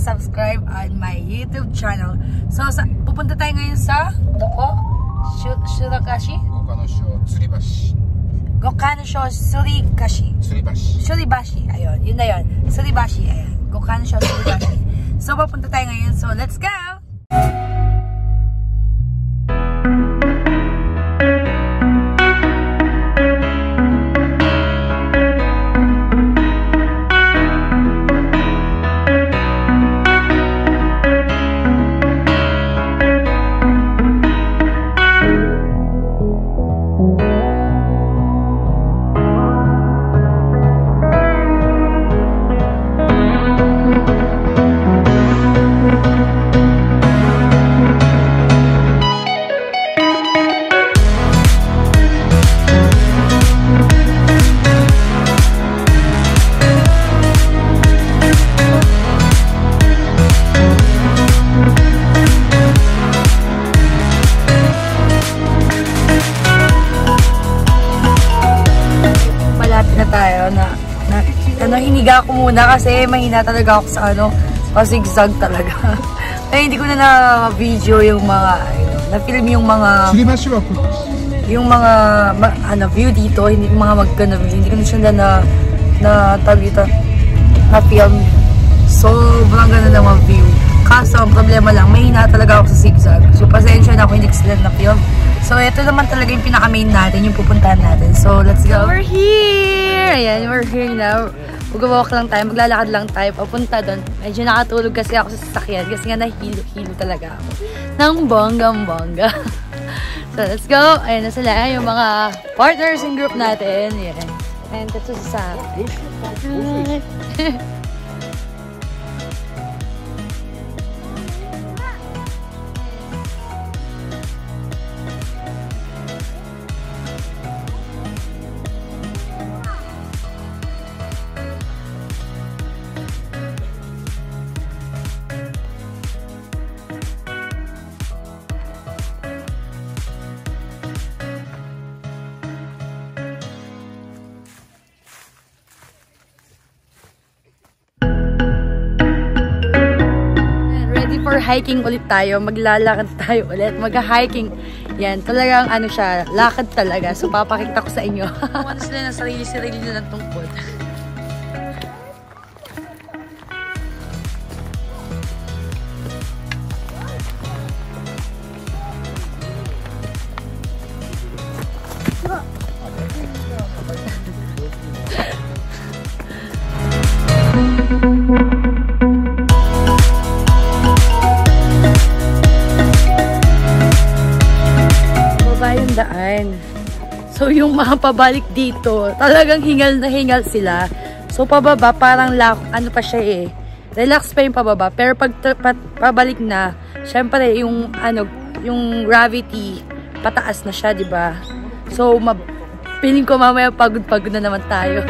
subscribe on my YouTube channel. So, pupunta tayo ngayon sa Shurakashi? Gokanosho Surikashi. Suribashi. Ayun, yun na yun. Suribashi, ayan. Gokanosho Suribashi. So, pupunta tayo ngayon. So, let's go! Hiniga ako muna kasi mahina talaga ako sa zigzag talaga. Kaya hindi ko na na-video yung mga, na-film yung mga view dito, hindi ko mga hindi ko na siya na-film. Sobrang ganda ng mga view. Kaso, ang problema lang, mahina talaga ako sa zigzag. So, pasensya na ako, hindi ko sila na-film. So, ito naman talaga yung pinaka-main natin, yung pupuntahan natin. So, let's go. We're here! Ayan, we're here now. Mag-walk lang tayo, maglalakad lang tayo, papunta doon. Medyo nakatulog kasi ako sa sasakyan kasi nga nahilo-hilo talaga ako. Nang bonggang-bongga. So, let's go. Ayan na sila, yung mga partners in group natin. Ayan. And that's what's up. For hiking ulit tayo, maglalakad tayo ulit, mag-hiking. Yan, talagang siya, lakad talaga. So, papakita ko sa inyo. Ano sila na sarili-sarili na ng tungkol. Daan. So, yung mga pabalik dito, talagang hingal na hingal sila. So, pababa, parang pa siya relax pa yung pababa. Pero pag pabalik na, syempre, yung gravity, pataas na siya, diba? So, feeling ko mamaya pagod-pagod na naman tayo.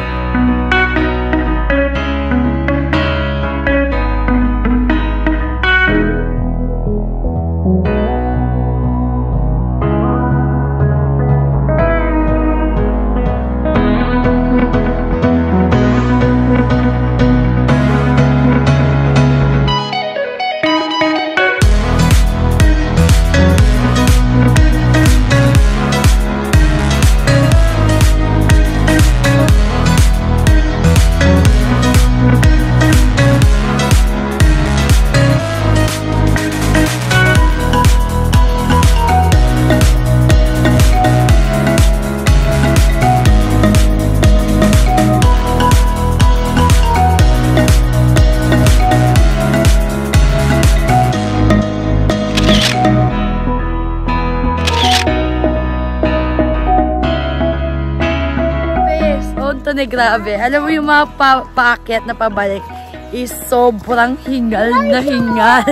Grabe. Alam mo yung mga paakyat na pabalik is sobrang hingal na hingal.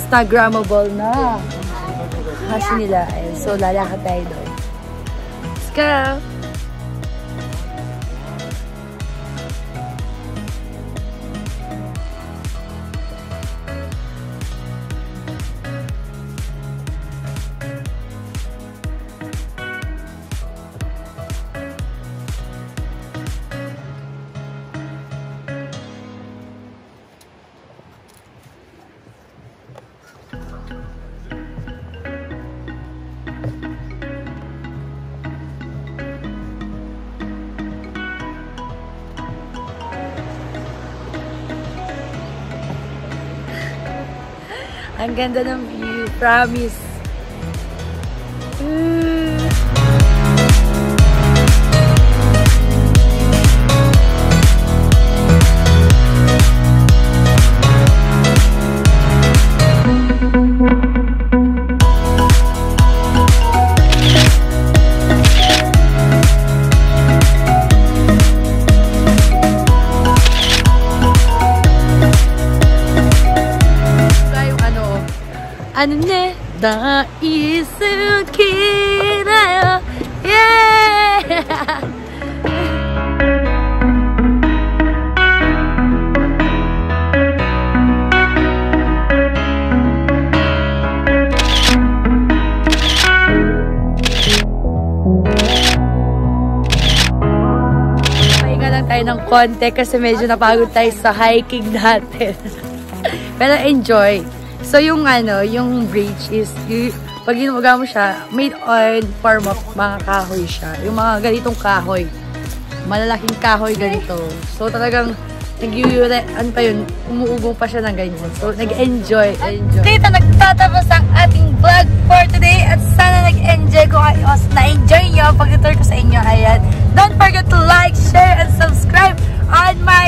Instagrammable na hash nila. So, lalakad tayo doon. Let's go! Ang ganda ng view, promise. Ano ne? Daisuki da yo. Yeah! Pahinga lang tayo ng konti kasi medyo napagod tayo sa hiking natin. Pero enjoy. So, yung bridge is, pag ginuga mo siya, made on form of mga kahoy siya. Yung mga ganitong kahoy. Malalaking kahoy ganito. So, talagang, umuugong pa siya ng ganyan. So, nag-enjoy. Dito, nagtatapos ang ating vlog for today. At sana nag-enjoy ko kayo. Na-enjoy nyo pag-tour ko sa inyo. Ayan. Don't forget to like, share, and subscribe on my